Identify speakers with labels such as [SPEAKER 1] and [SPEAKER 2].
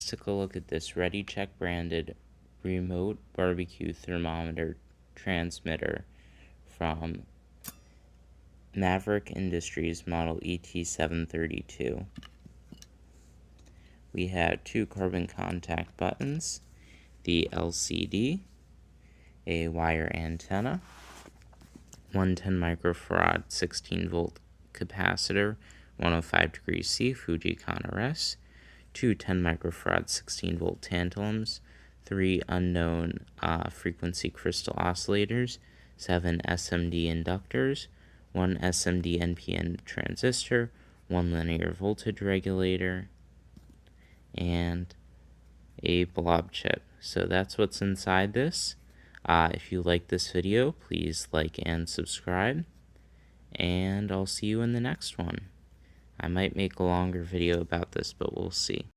[SPEAKER 1] Take a look at this ReadyCheck branded remote barbecue thermometer transmitter from Maverick Industries model ET732. We have two carbon contact buttons, the LCD, a wire antenna, 110 microfarad 16 volt capacitor, 105 degrees C Fuji RS, two 10 microfarad 16 volt tantalums, three unknown frequency crystal oscillators, 7 SMD inductors, one SMD NPN transistor, one linear voltage regulator, and a blob chip. So that's what's inside this. If you like this video, please like and subscribe, and I'll see you in the next one. I might make a longer video about this, but we'll see.